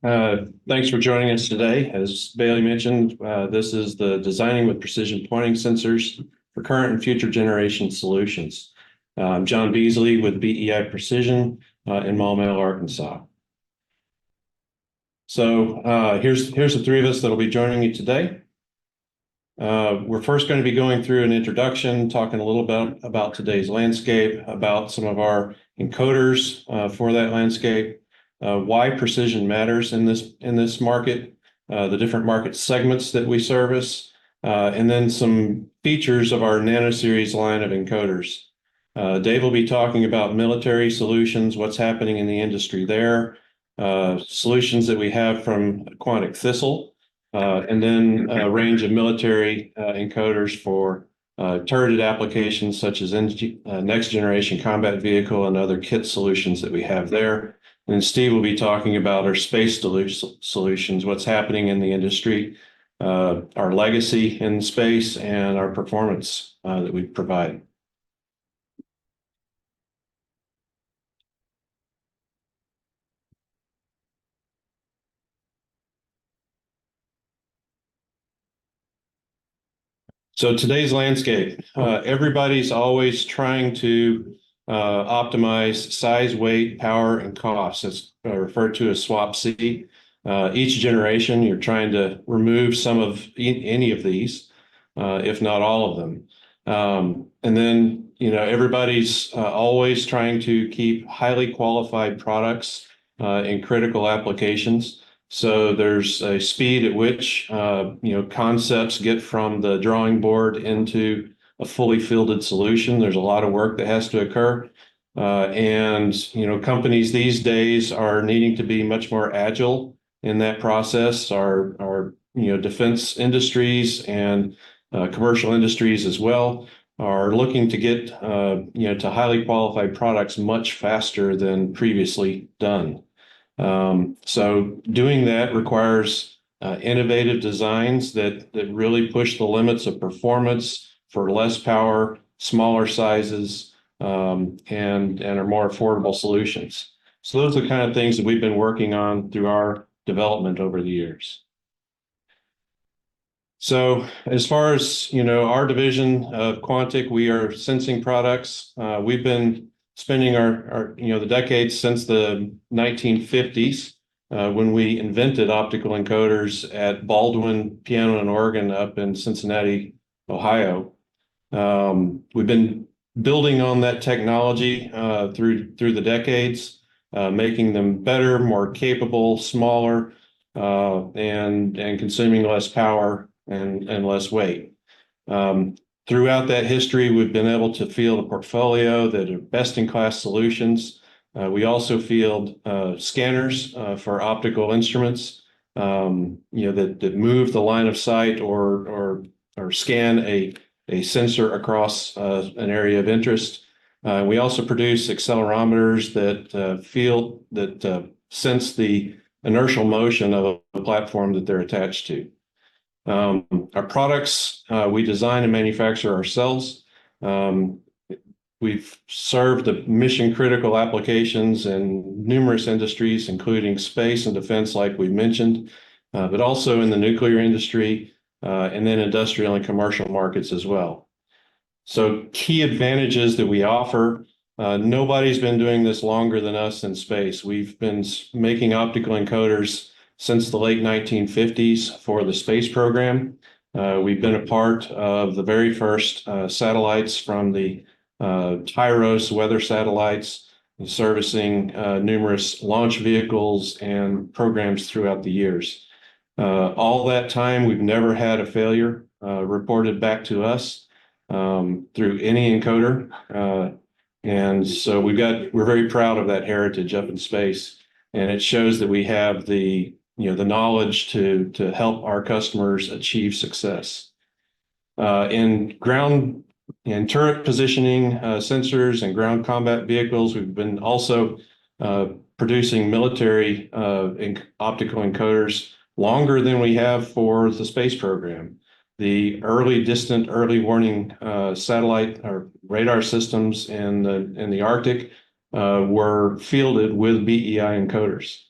Thanks for joining us today. As Bailey mentioned, this is the Designing with Precision Pointing Sensors for Current and Future Generation Solutions. I'm John Beasley with BEI Precision in Maumelle, Arkansas. So here's the three of us that will be joining you today. We're first going to be going through an introduction, talking a little bit about today's landscape, about some of our encoders for that landscape, why precision matters in this market, the different market segments that we service, and then some features of our Nano Series line of encoders. Dave will be talking about military solutions, what's happening in the industry there, solutions that we have from Quantic Thistle, and then a range of military encoders for turreted applications such as next generation combat vehicle and other kit solutions that we have there. And Steve will be talking about our space solutions, what's happening in the industry, our legacy in space, and our performance that we provide. So today's landscape, everybody's always trying to optimize size, weight, power, and cost. It's referred to as SWaP-C. Each generation, you're trying to remove some of any of these, if not all of them. And then, everybody's always trying to keep highly qualified products in critical applications. So there's a speed at which, concepts get from the drawing board into a fully fielded solution. There's a lot of work that has to occur. And companies these days are needing to be much more agile in that process. Our defense industries and commercial industries as well are looking to get, to highly qualified products much faster than previously done. So doing that requires innovative designs that really push the limits of performance for less power, smaller sizes, and are more affordable solutions. So those are the kind of things that we've been working on through our development over the years. So as far as, our division of Quantic, we are sensing products. We've been spending our the decades since the 1950s when we invented optical encoders at Baldwin Piano and Organ up in Cincinnati, Ohio. We've been building on that technology through the decades, making them better, more capable, smaller, and consuming less power and less weight. Throughout that history, we've been able to field a portfolio that are best-in-class solutions. We also field scanners for optical instruments, that move the line of sight or scan a sensor across an area of interest. We also produce accelerometers that sense the inertial motion of a platform that they're attached to. Our products, we design and manufacture ourselves. We've served the mission critical applications in numerous industries, including space and defense, like we mentioned, but also in the nuclear industry, and then industrial and commercial markets as well. So key advantages that we offer, nobody's been doing this longer than us in space. We've been making optical encoders since the late 1950s for the space program. We've been a part of the very first satellites from the Tyros weather satellites, servicing numerous launch vehicles and programs throughout the years. All that time, we've never had a failure reported back to us through any encoder. And so we're very proud of that heritage up in space. And it shows that we have the knowledge to help our customers achieve success. In ground and turret positioning sensors and ground combat vehicles, we've been also producing military optical encoders longer than we have for the space program. The early distant, early warning satellite or radar systems in the Arctic were fielded with BEI encoders.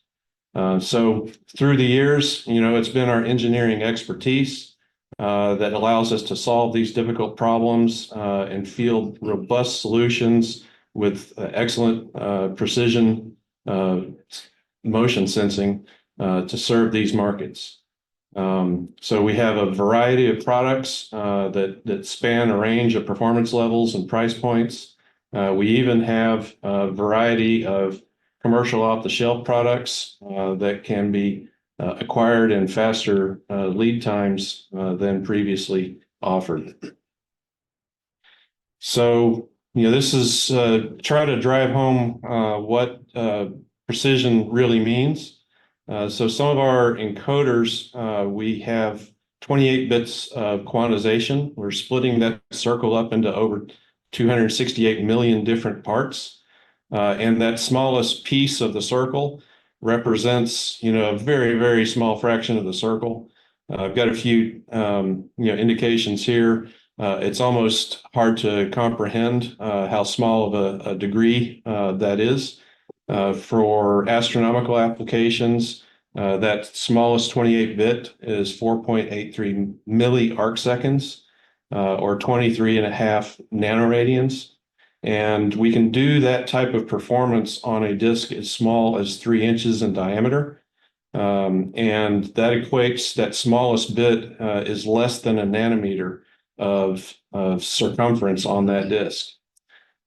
So through the years, it's been our engineering expertise that allows us to solve these difficult problems and field robust solutions with excellent precision motion sensing to serve these markets. So we have a variety of products that span a range of performance levels and price points. We even have a variety of commercial off-the-shelf products that can be acquired in faster lead times than previously offered. So, this is try to drive home what precision really means. So some of our encoders, we have 28 bits of quantization. We're splitting that circle up into over 268 million different parts. And that smallest piece of the circle represents, a very, very small fraction of the circle. I've got a few, indications here. It's almost hard to comprehend how small of a degree that is. For astronomical applications, that smallest 28-bit is 4.83 milliarcseconds, or 23.5 nanoradians. And we can do that type of performance on a disk as small as 3 inches in diameter. And that equates, that smallest bit is less than a nanometer of circumference on that disk.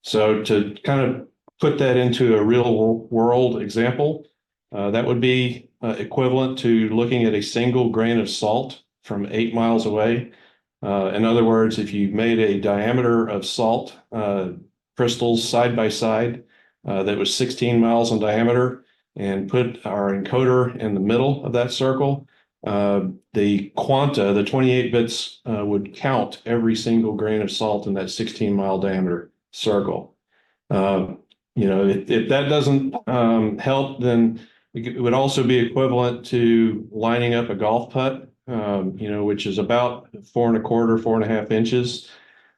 So to kind of put that into a real world example, that would be equivalent to looking at a single grain of salt from 8 miles away. In other words, if you made a diameter of salt crystals side by side that was 16 miles in diameter and put our encoder in the middle of that circle, the quanta, the 28 bits, would count every single grain of salt in that 16-mile diameter circle. If that doesn't help, then it would also be equivalent to lining up a golf putt, which is about 4.25, 4.5 inches.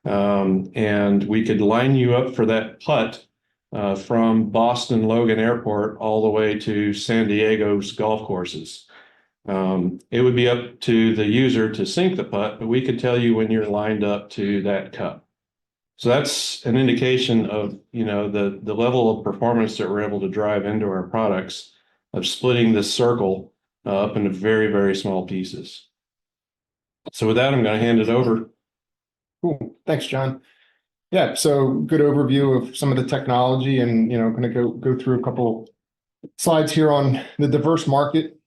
And we could line you up for that putt from Boston Logan Airport all the way to San Diego's golf courses. It would be up to the user to sink the putt, but we could tell you when you're lined up to that cup. So that's an indication of, the level of performance that we're able to drive into our products of splitting this circle up into very, very small pieces. So with that, I'm going to hand it over. Cool. Thanks, John. Yeah, so good overview of some of the technology, and going to go through a couple slides here on the diverse market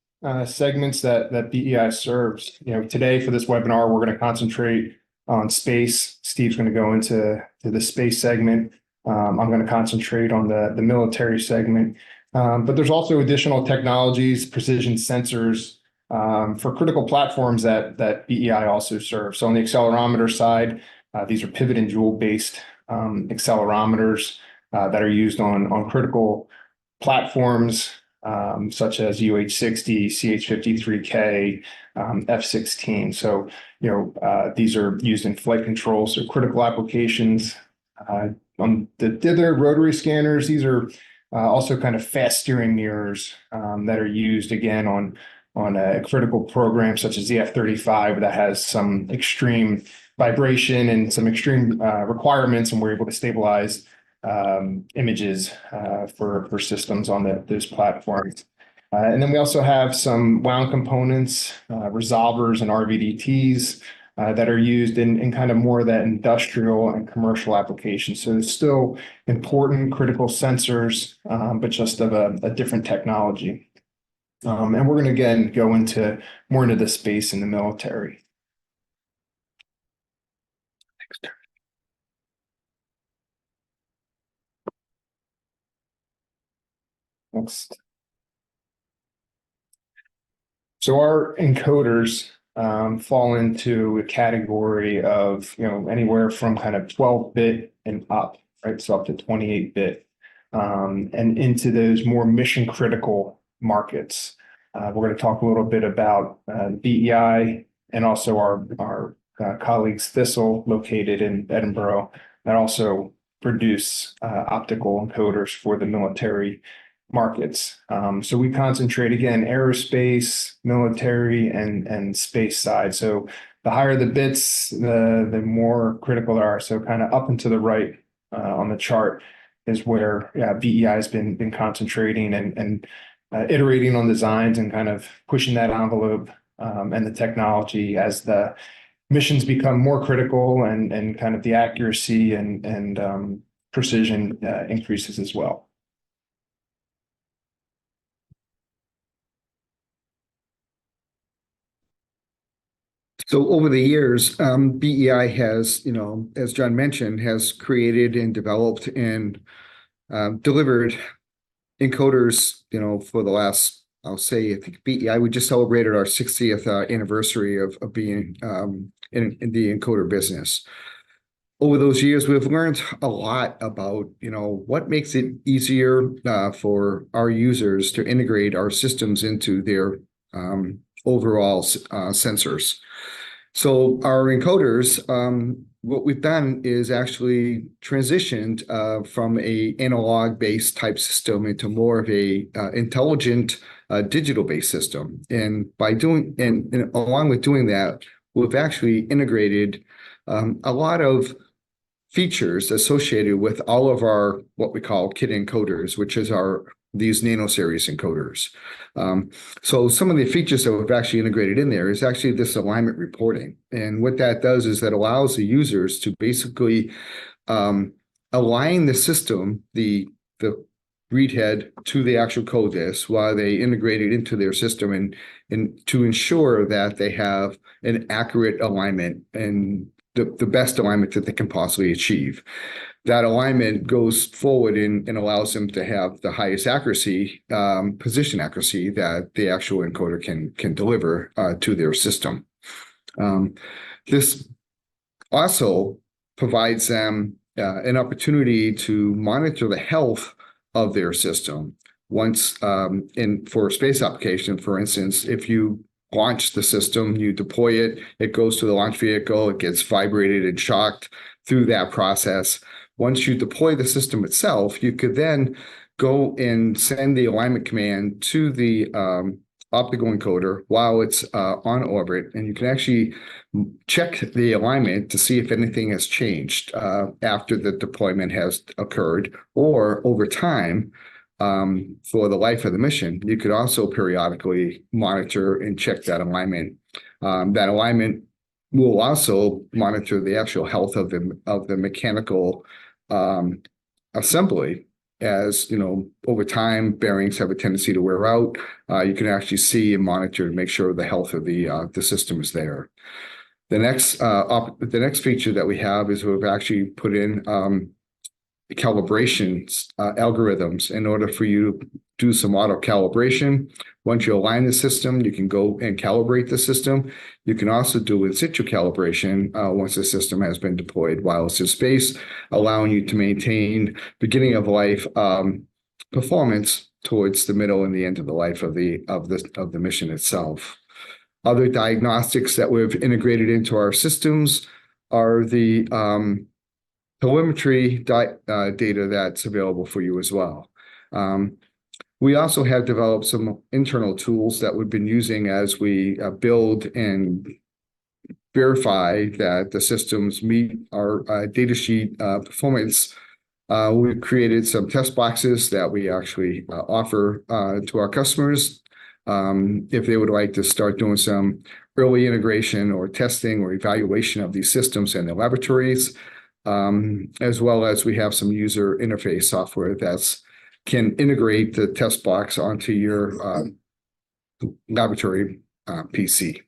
segments that BEI serves. Today for this webinar, we're going to concentrate on space. Steve's going to go into the space segment. I'm going to concentrate on the military segment. But there's also additional technologies, precision sensors for critical platforms that BEI also serves. So on the accelerometer side, these are pivot and jewel based accelerometers that are used on critical platforms such as UH-60, CH-53K, F-16. So, these are used in flight control, so critical applications. On the dither rotary scanners, these are also kind of fast steering mirrors that are used again on a critical program such as the F-35 that has some extreme vibration and some extreme requirements, and we're able to stabilize images for systems on those platforms. And then we also have some wound components, resolvers and RVDTs that are used in kind of more of that industrial and commercial application. So it's still important critical sensors, but just of a different technology. And we're going to again go more into the space in the military. Next. So our encoders fall into a category of anywhere from kind of 12-bit and up, right? So up to 28-bit, and into those more mission critical markets. We're going to talk a little bit about BEI and also our colleagues Thistle, located in Edinburgh, that also produce optical encoders for the military markets. So we concentrate again, aerospace, military, and space side. So the higher the bits, the more critical they are. So kind of up and to the right on the chart is where BEI has been concentrating and iterating on designs and kind of pushing that envelope and the technology as the missions become more critical and kind of the accuracy and precision increases as well. So over the years, BEI has, as John mentioned, has created and developed and delivered encoders, for the last, I'll say, I think BEI, we just celebrated our 60th anniversary of being in the encoder business. Over those years, we've learned a lot about, what makes it easier for our users to integrate our systems into their overall sensors. So our encoders, what we've done is actually transitioned from a analog-based type system into more of a intelligent digital-based system. And by doing and along with doing that, we've actually integrated a lot of features associated with all of our what we call kit encoders, which is these nano series encoders. So some of the features that we've actually integrated in there is actually this alignment reporting. And what that does is that allows the users to basically align the system, the read head to the actual code disk while they integrate it into their system and to ensure that they have an accurate alignment and the best alignment that they can possibly achieve. That alignment goes forward and allows them to have the highest accuracy, position accuracy that the actual encoder can deliver to their system. This also provides them an opportunity to monitor the health of their system. Once for a space application, for instance, if you launch the system, you deploy it, it goes to the launch vehicle, it gets vibrated and shocked through that process. Once you deploy the system itself, you could then go and send the alignment command to the optical encoder while it's on orbit, and you can actually check the alignment to see if anything has changed after the deployment has occurred or over time. For the life of the mission, you could also periodically monitor and check that alignment. That alignment will also monitor the actual health of the mechanical assembly. As over time, bearings have a tendency to wear out. You can actually see and monitor to make sure the health of the system is there. The next feature that we have is we've actually put in calibration algorithms in order for you to do some auto calibration. Once you align the system, you can go and calibrate the system. You can also do in situ calibration once the system has been deployed while it's in space, allowing you to maintain beginning of life performance towards the middle and the end of the life of the mission itself. Other diagnostics that we've integrated into our systems are the telemetry data that's available for you as well. We also have developed some internal tools that we've been using as we build and verify that the systems meet our data sheet performance. We've created some test boxes that we actually offer to our customers if they would like to start doing some early integration or testing or evaluation of these systems in their laboratories. As well as we have some user interface software that can integrate the test box onto your laboratory PC.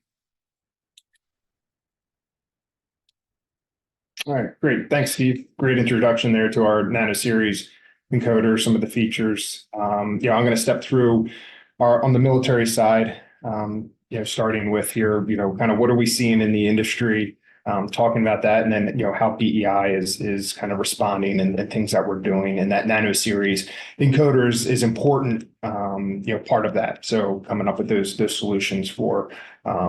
All right, great. Thanks, Steve. Great introduction there to our Nano Series encoder, some of the features. I'm going to step through on the military side, starting with here, kind of what are we seeing in the industry, talking about that, and then, how BEI is kind of responding and things that we're doing. And that Nano Series encoders is important, part of that. So coming up with those solutions for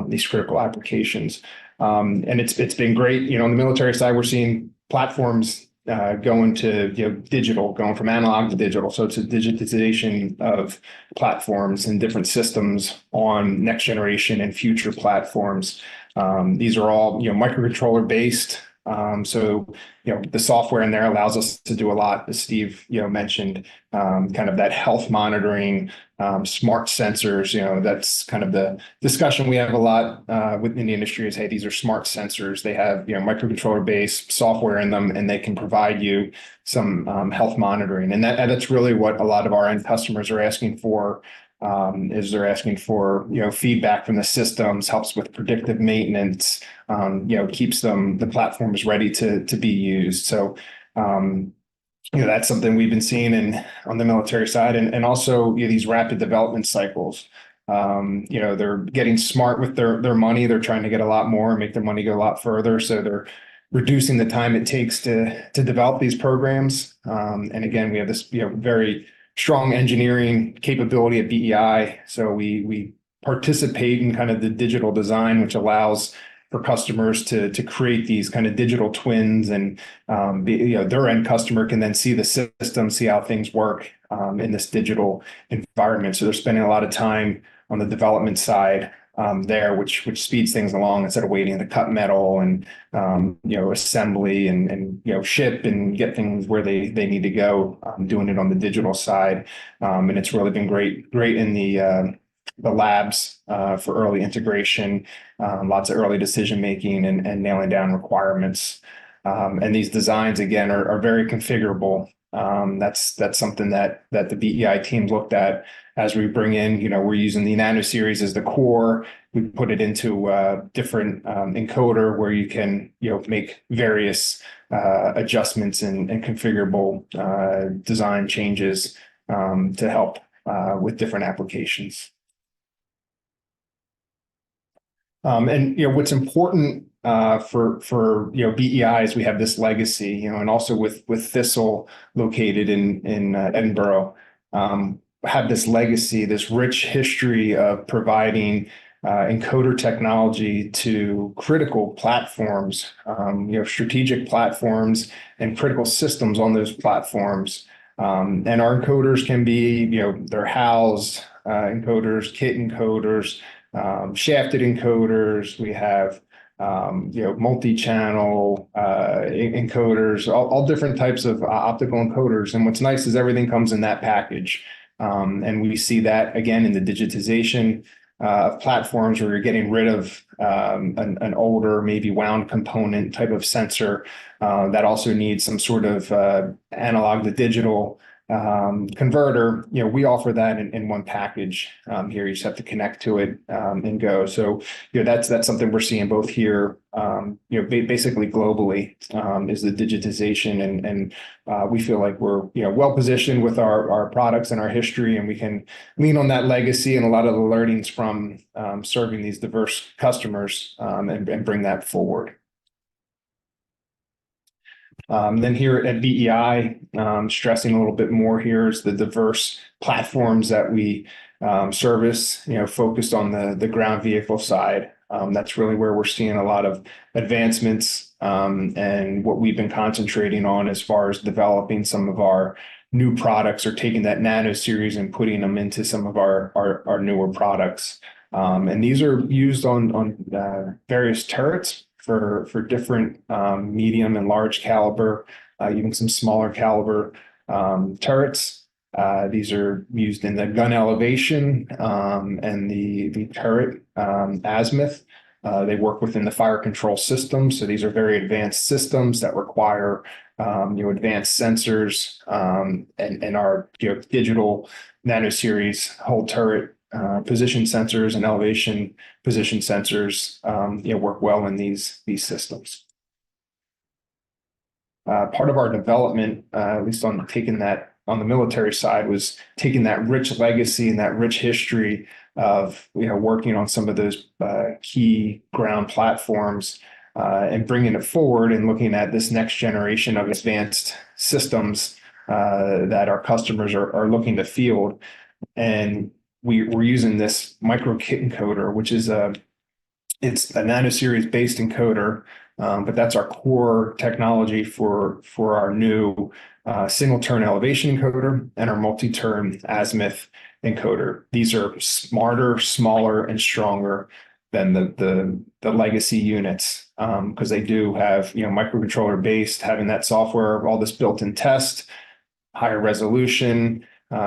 these critical applications. And it's been great. On the military side, we're seeing platforms going to digital, going from analog to digital. So it's a digitization of platforms and different systems on next generation and future platforms. These are all microcontroller based. So the software in there allows us to do a lot, as Steve mentioned, kind of that health monitoring, smart sensors. That's kind of the discussion we have a lot within the industry is, hey, these are smart sensors. They have microcontroller based software in them, and they can provide you some health monitoring. And that's really what a lot of our end customers are asking for. Is they're asking for feedback from the systems, helps with predictive maintenance, keeps the platforms ready to be used. So that's something we've been seeing on the military side, and also these rapid development cycles. They're getting smart with their money. They're trying to get a lot more and make their money go a lot further. So they're reducing the time it takes to develop these programs. And again, we have this very strong engineering capability at BEI. So we participate in kind of the digital design, which allows for customers to create these kind of digital twins, and their end customer can then see the system, see how things work in this digital environment. So they're spending a lot of time on the development side there, which speeds things along instead of waiting to cut metal and assembly and ship and get things where they need to go. Doing it on the digital side, and it's really been great in the labs for early integration, lots of early decision making and nailing down requirements. And these designs again are very configurable. That's something that the BEI team looked at as we bring in, we're using the Nano series as the core. We put it into a different encoder where you can, make various adjustments and configurable design changes to help with different applications. And what's important for BEI is we have this legacy, and also with Thistle located in Edinburgh, have this legacy, this rich history of providing encoder technology to critical platforms, strategic platforms and critical systems on those platforms. And our encoders can be, they're housed encoders, kit encoders, shafted encoders. We have multi-channel encoders, all different types of optical encoders. And what's nice is everything comes in that package. And we see that again in the digitization of platforms where you're getting rid of an older, maybe wound component type of sensor that also needs some sort of analog to digital converter. We offer that in one package. Here you just have to connect to it and go. So that's something we're seeing both here, basically globally, is the digitization, and we feel like we're well positioned with our products and our history, and we can lean on that legacy and a lot of the learnings from serving these diverse customers and bring that forward. Then here at BEI, stressing a little bit more here is the diverse platforms that we service, focused on the ground vehicle side. That's really where we're seeing a lot of advancements and what we've been concentrating on as far as developing some of our new products, or taking that Nano series and putting them into some of our newer products. And these are used on various turrets for different medium and large caliber, even some smaller caliber turrets. These are used in the gun elevation and the turret azimuth. They work within the fire control system. So these are very advanced systems that require advanced sensors, and our digital Nano series whole turret position sensors and elevation position sensors work well in these systems. Part of our development, at least on the military side, was taking that rich legacy and that rich history of working on some of those key ground platforms and bringing it forward and looking at this next generation of advanced systems that our customers are looking to field. And we're using this micro kit encoder, which is it's a Nano series based encoder But that's our core technology for our new single turn elevation encoder and our multi-turn azimuth encoder. These are smarter, smaller, and stronger than the legacy units, because they do have, microcontroller based, having that software, all this built-in test, higher resolution.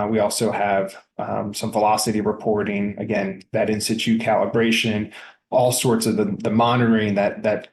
We also have some velocity reporting, again, that in situ calibration, all sorts of the monitoring that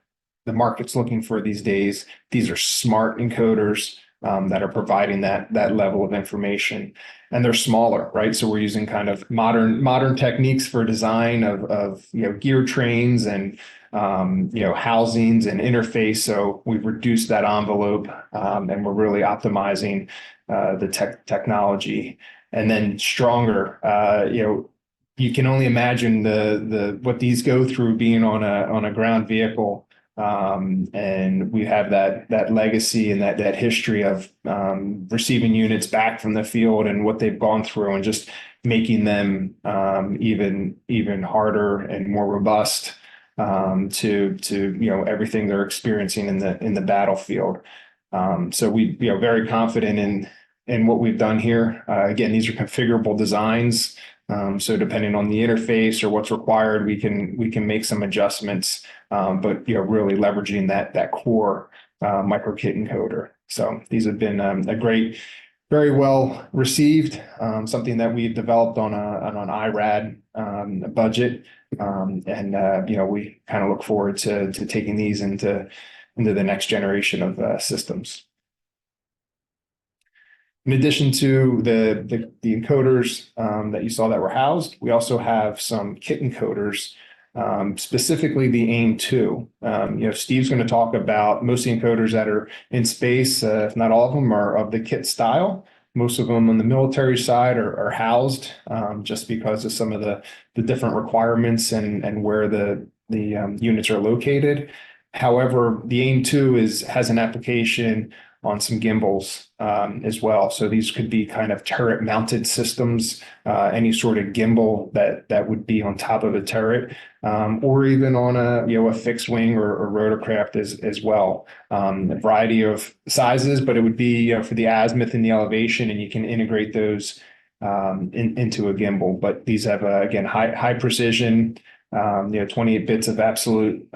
the market's looking for these days. These are smart encoders that are providing that level of information, and they're smaller, right? So we're using kind of modern techniques for design of gear trains and housings and interface. So we've reduced that envelope, and we're really optimizing the technology. And then stronger, you can only imagine the what these go through being on a ground vehicle. And we have that legacy and that history of receiving units back from the field and what they've gone through, and just making them even harder and more robust to everything they're experiencing in the battlefield. So we very confident in what we've done here. Again, these are configurable designs. So depending on the interface or what's required, we can make some adjustments, but really leveraging that core microkit encoder. So these have been a great, very well received, something that we've developed on an IRAD budget, and we kind of look forward to taking these into the next generation of systems. In addition to the encoders that you saw that were housed, we also have some kit encoders, specifically the AIM-2. Steve's going to talk about most of the encoders that are in space, if not all of them, are of the kit style. Most of them on the military side are housed, just because of some of the different requirements and where the units are located. However, the AIM-2 has an application on some gimbals as well. So these could be kind of turret mounted systems, any sort of gimbal that would be on top of a turret, or even on a fixed wing or rotorcraft as well. A variety of sizes, but it would be for the azimuth and the elevation, and you can integrate those into a gimbal. But these have again high precision, 28 bits of absolute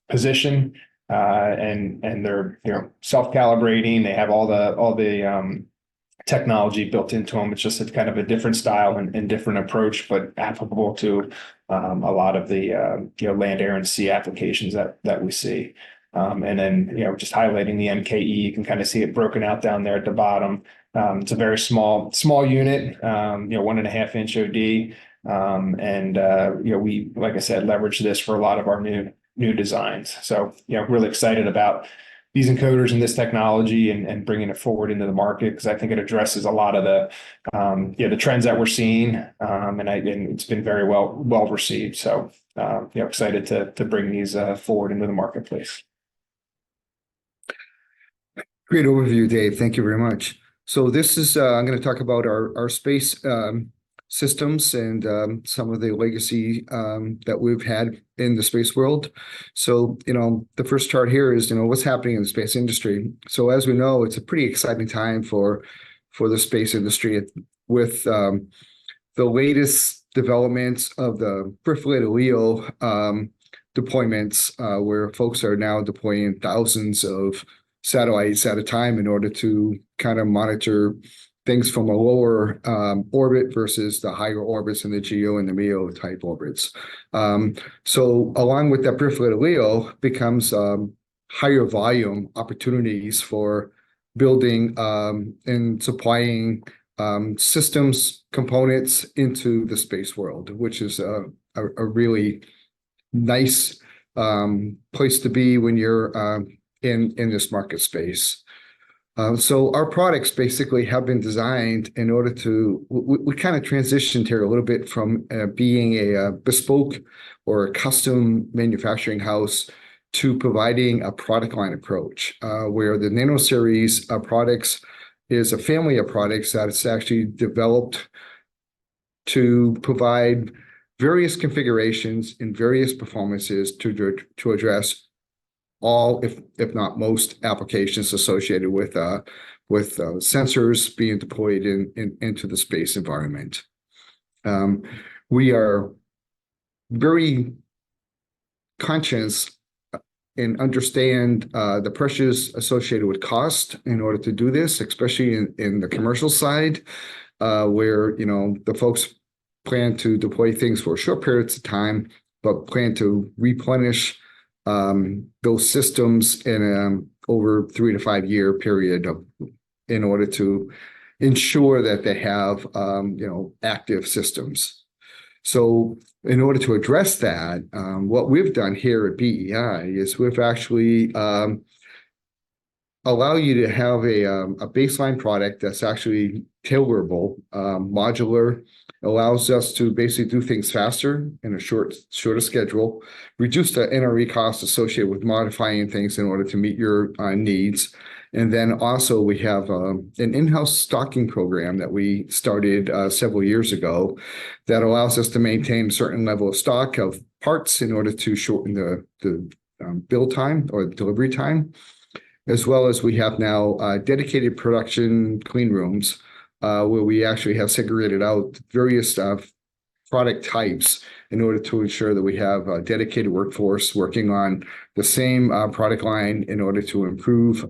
position. And they're self-calibrating. They have all the technology built into them. It's just a kind of a different style and different approach, but applicable to a lot of the land, air, and sea applications that we see. And then just highlighting the MKE, you can kind of see it broken out down there at the bottom. It's a very small unit, 1.5 inch OD, and we, like I said, leverage this for a lot of our new designs. So, really excited about these encoders and this technology and bringing it forward into the market, because I think it addresses a lot of the trends that we're seeing, and it's been very well received. So, excited to bring these forward into the marketplace. Great overview, Dave. Thank you very much. So this is I'm going to talk about our space systems and some of the legacy that we've had in the space world. So, the first chart here is, what's happening in the space industry. So as we know, it's a pretty exciting time for the space industry with the latest developments of the peripheral LEO deployments, where folks are now deploying thousands of satellites at a time in order to kind of monitor things from a lower orbit versus the higher orbits in the GEO and the MEO type orbits. So along with that peripheral LEO becomes higher volume opportunities for building and supplying systems components into the space world, which is a really nice place to be when you're in this market space. So our products basically have been designed in order to, we kind of transitioned here a little bit from being a bespoke or a custom manufacturing house to providing a product line approach, where the Nano Series products is a family of products that is actually developed to provide various configurations and various performances to address all, if not most, applications associated with sensors being deployed into the space environment. We are very conscious and understand the pressures associated with cost in order to do this, especially in the commercial side, where the folks plan to deploy things for short periods of time, but plan to replenish those systems in over 3 to 5 year period in order to ensure that they have active systems. So in order to address that, what we've done here at BEI is we've actually allow you to have a baseline product that's actually tailorable, modular, allows us to basically do things faster in a shorter schedule, reduce the NRE costs associated with modifying things in order to meet your needs. And then also we have an in-house stocking program that we started several years ago that allows us to maintain a certain level of stock of parts in order to shorten the build time or the delivery time, as well as we have now dedicated production clean rooms where we actually have segregated out various product types in order to ensure that we have a dedicated workforce working on the same product line in order to improve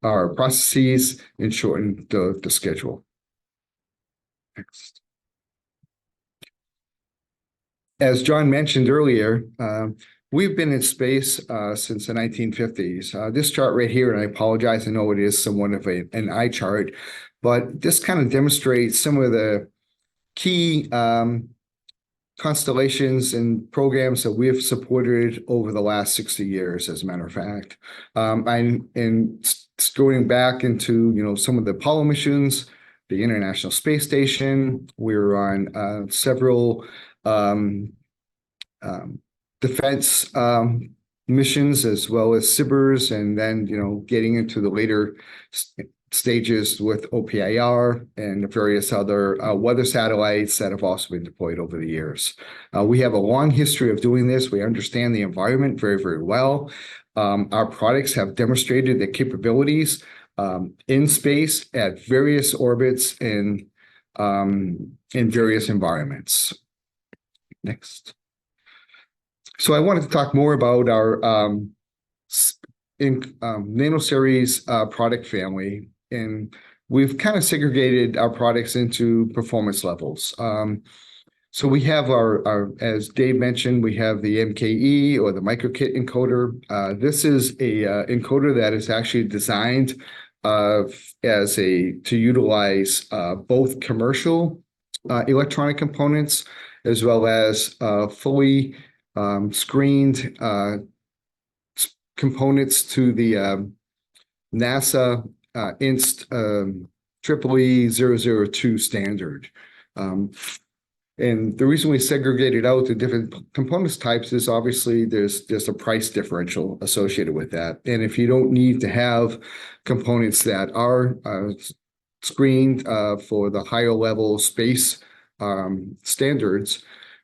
our processes and shorten the schedule. Next. As John mentioned earlier, we've been in space since the 1950s. This chart right here, and I apologize, I know it is somewhat of an eye chart, but this kind of demonstrates some of the key constellations and programs that we have supported over the last 60 years, as a matter of fact. Going back into some of the Apollo missions, the International Space Station, we were on several defense missions as well as SBIRS, and then getting into the later stages with OPIR and the various other weather satellites that have also been deployed over the years. We have a long history of doing this. We understand the environment very, very well. Our products have demonstrated the capabilities in space at various orbits and in various environments. Next. So I wanted to talk more about our Nano Series product family, and we've kind of segregated our products into performance levels. So we have our, as Dave mentioned, we have the MKE or the microkit encoder. This is a encoder that is actually designed to utilize both commercial electronic components as well as fully screened components to the NASA INST EEE 002 standard. And the reason we segregated out the different components types is obviously there's a price differential associated with that. And if you don't need to have components that are screened for the higher level space standards,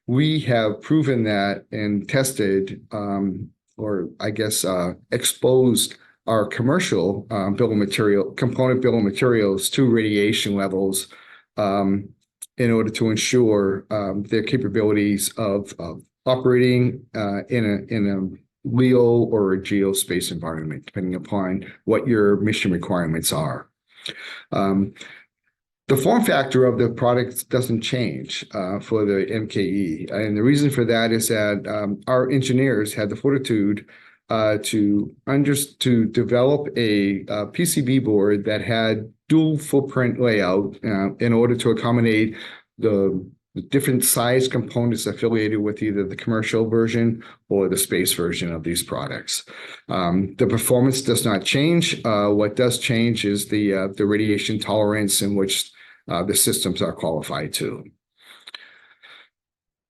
we have proven that and tested, or I guess exposed our commercial component bill of materials to radiation levels in order to ensure their capabilities of operating in a LEO or a geospace environment, depending upon what your mission requirements are. The form factor of the product doesn't change for the MKE. And the reason for that is that our engineers had the fortitude to develop a PCB board that had dual footprint layout in order to accommodate the different size components affiliated with either the commercial version or the space version of these products. The performance does not change. What does change is the radiation tolerance in which the systems are qualified to.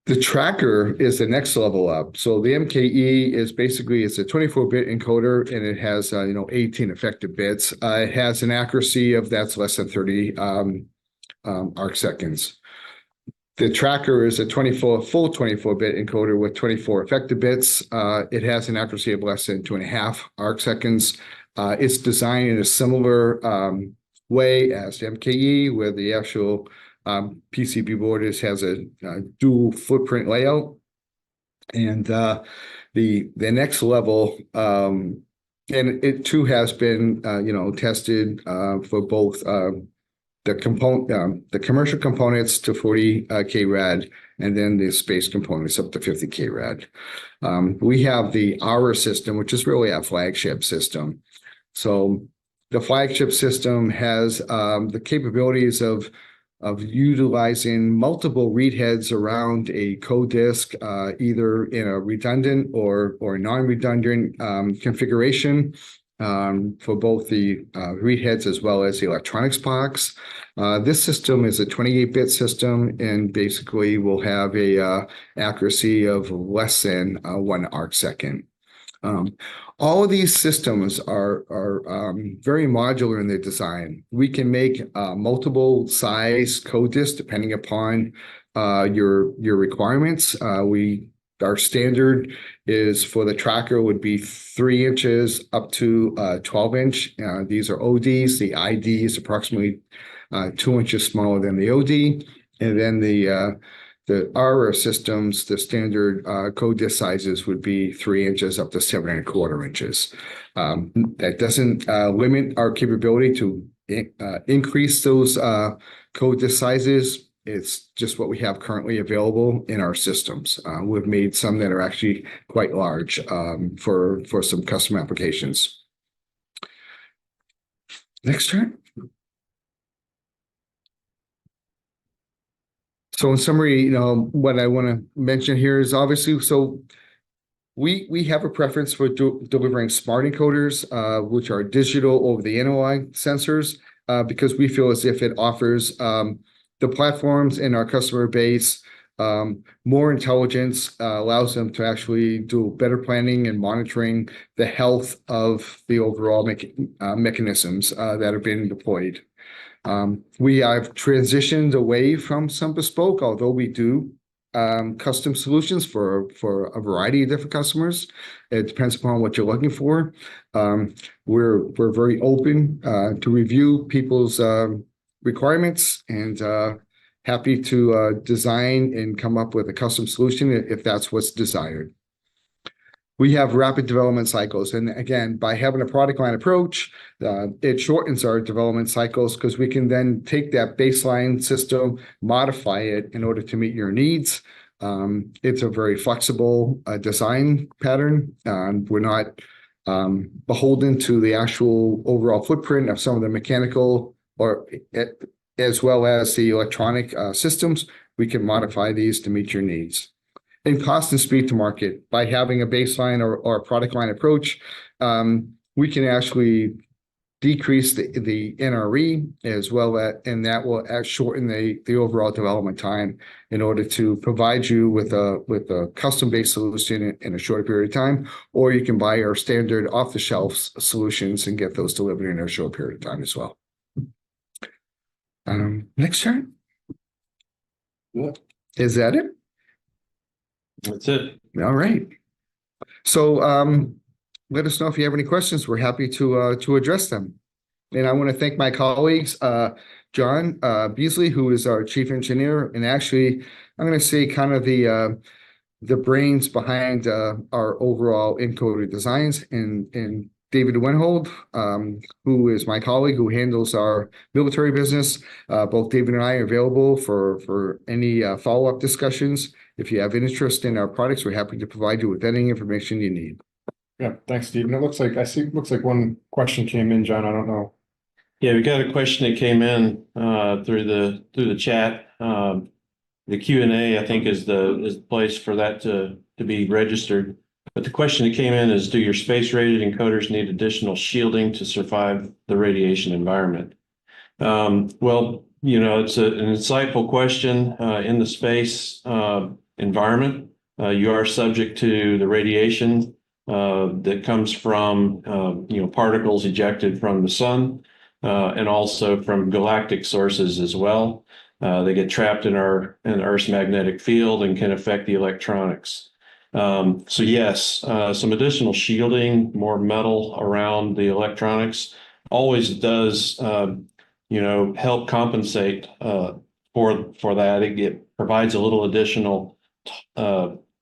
The tracker is the next level up. So the MKE is basically, it's a 24-bit encoder, and it has 18 effective bits. It has an accuracy of that's less than 30 arc seconds. The tracker is a full 24-bit encoder with 24 effective bits. It has an accuracy of less than 2.5 arc seconds. It's designed in a similar way as the MKE, where the actual PCB board has a dual footprint layout. And the next level, and it too has been tested for both the commercial components to 40K rad, and then the space components up to 50K rad. We have the Aura system, which is really a flagship system. So the flagship system has the capabilities of utilizing multiple read heads around a code disk, either in a redundant or non-redundant configuration. For both the read heads as well as the electronics box. This system is a 28-bit system and basically will have a accuracy of less than 1 arc second. All of these systems are very modular in their design. We can make multiple size code disks depending upon your requirements. Our standard is for the tracker would be 3 inches up to 12-inch. These are ODs. The ID is approximately 2 inches smaller than the OD. And then the Aura systems, the standard code disk sizes would be 3 inches up to 7.25 inches. That doesn't limit our capability to increase those code disk sizes. It's just what we have currently available in our systems. We've made some that are actually quite large for some custom applications. Next chart. So in summary, what I want to mention here is obviously, so we have a preference for delivering smart encoders, which are digital over the analog sensors, because we feel as if it offers the platforms in our customer base more intelligence, allows them to actually do better planning and monitoring the health of the overall mechanisms that are being deployed. We have transitioned away from some bespoke, although we do custom solutions for a variety of different customers. It depends upon what you're looking for. We're very open to review people's requirements and happy to design and come up with a custom solution if that's what's desired. We have rapid development cycles. And again, by having a product line approach, it shortens our development cycles because we can then take that baseline system, modify it in order to meet your needs. It's a very flexible design pattern. We're not beholden to the actual overall footprint of some of the mechanical or as well as the electronic systems. We can modify these to meet your needs. And cost and speed to market. By having a baseline or a product line approach, we can actually decrease the NRE as well as, and that will shorten the overall development time in order to provide you with a custom-based solution in a shorter period of time, or you can buy our standard off-the-shelf solutions and get those delivered in a short period of time as well. Next chart. Is that it? That's it. All right. So let us know if you have any questions. We're happy to address them. And I want to thank my colleagues, John Beasley, who is our chief engineer, and actually, I'm going to say kind of the brains behind our overall encoder designs, and David Wenhold, who is my colleague who handles our military business. Both David and I are available for any follow-up discussions. If you have interest in our products, we're happy to provide you with any information you need. Yeah, thanks, Steve. And it looks like one question came in, John. I don't know. Yeah, we got a question that came in through the chat. The Q&A, I think, is the place for that to be registered. But the question that came in is, do your space-rated encoders need additional shielding to survive the radiation environment? Well, it's an insightful question. In the space environment, you are subject to the radiation that comes from particles ejected from the sun and also from galactic sources as well. They get trapped in Earth's magnetic field and can affect the electronics. So yes, some additional shielding, more metal around the electronics always does, help compensate for that. It provides a little additional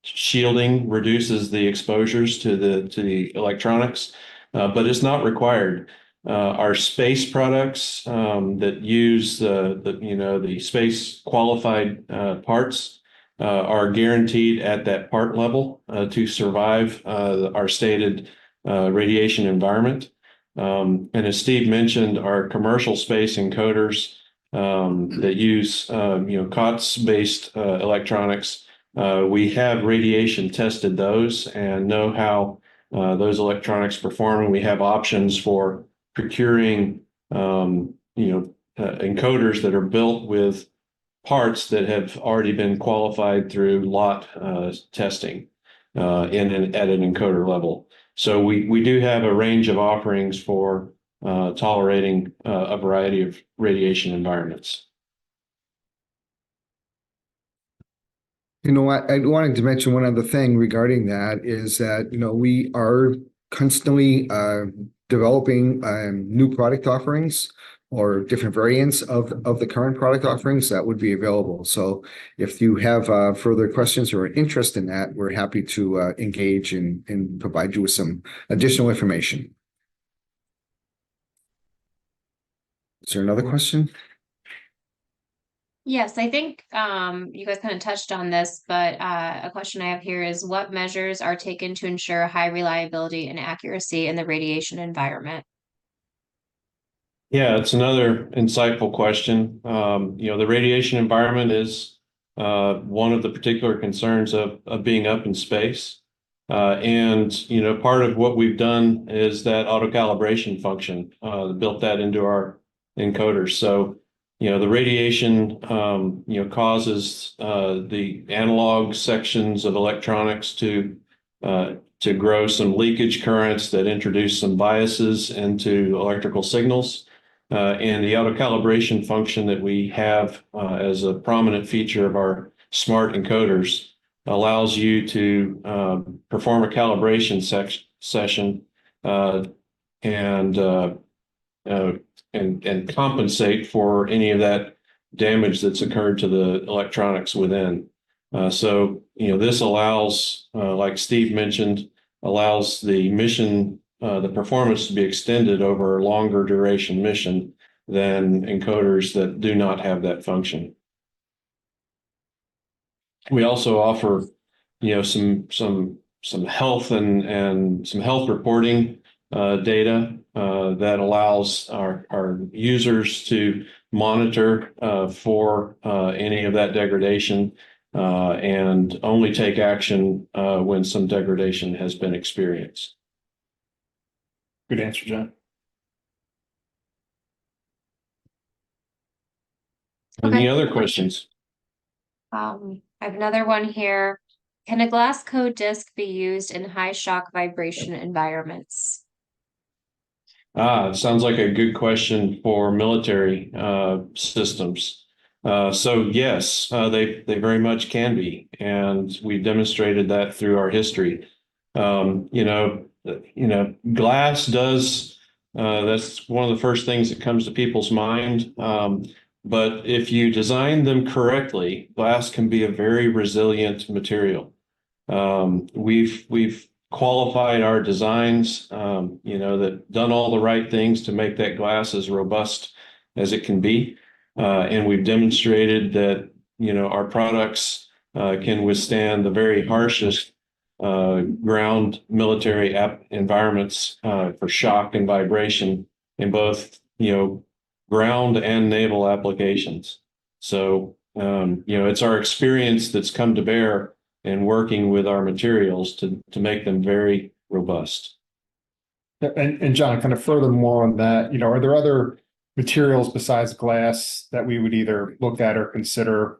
shielding, reduces the exposures to the electronics, but it's not required. Our space products that use the space qualified parts are guaranteed at that part level to survive our stated radiation environment. And as Steve mentioned, our commercial space encoders that use COTS-based electronics, we have radiation tested those and know how those electronics perform, and we have options for procuring encoders that are built with parts that have already been qualified through lot testing at an encoder level. So we do have a range of offerings for tolerating a variety of radiation environments. You know what, I wanted to mention one other thing regarding that is that, we are constantly developing new product offerings or different variants of the current product offerings that would be available. So if you have further questions or interest in that, we're happy to engage and provide you with some additional information. Is there another question? Yes, I think you guys kind of touched on this, but a question I have here is what measures are taken to ensure high reliability and accuracy in the radiation environment? Yeah, it's another insightful question. The radiation environment is one of the particular concerns of being up in space. And part of what we've done is that auto calibration function, built that into our encoders. So, the radiation, causes the analog sections of electronics to grow some leakage currents that introduce some biases into electrical signals. And the auto calibration function that we have as a prominent feature of our smart encoders allows you to perform a calibration session and compensate for any of that damage that's occurred to the electronics within. So this allows, like Steve mentioned, allows the mission, the performance to be extended over a longer duration mission than encoders that do not have that function. We also offer, some health and some health reporting data that allows our users to monitor for any of that degradation and only take action when some degradation has been experienced. Good answer, John. Any other questions? I have another one here. Can a glass code disk be used in high shock vibration environments? Sounds like a good question for military systems. So yes, they very much can be, and we've demonstrated that through our history. Glass does. That's one of the first things that comes to people's mind. But if you design them correctly, glass can be a very resilient material. We've qualified our designs, that done all the right things to make that glass as robust as it can be. And we've demonstrated that, our products can withstand the very harshest ground military environments for shock and vibration in both, ground and naval applications. So, it's our experience that's come to bear in working with our materials to make them very robust. And John, kind of furthermore on that, are there other materials besides glass that we would either look at or consider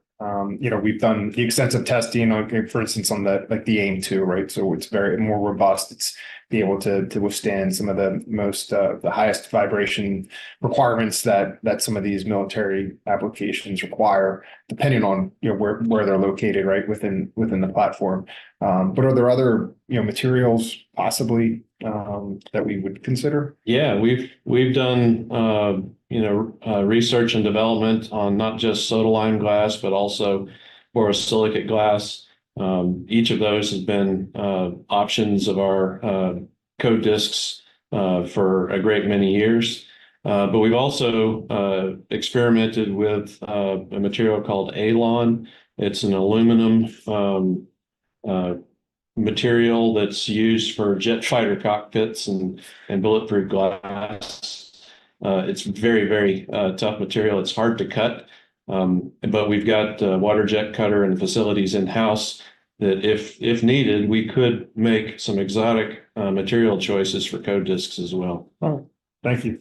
We've done the extensive testing on, for instance, on the AIM-2, right? So it's very more robust. It's be able to withstand some of the most the highest vibration requirements that some of these military applications require, depending on where they're located, right, within the platform. But are there other materials possibly that we would consider? Yeah, we've done research and development on not just soda-lime glass, but also borosilicate glass. Each of those has been options of our code discs for a great many years. But we've also experimented with a material called Alon. It's an aluminum material that's used for jet fighter cockpits and bulletproof glass. It's very, very tough material. It's hard to cut, but we've got water jet cutter and facilities in-house that if needed, we could make some exotic material choices for code discs as well. Oh, thank you.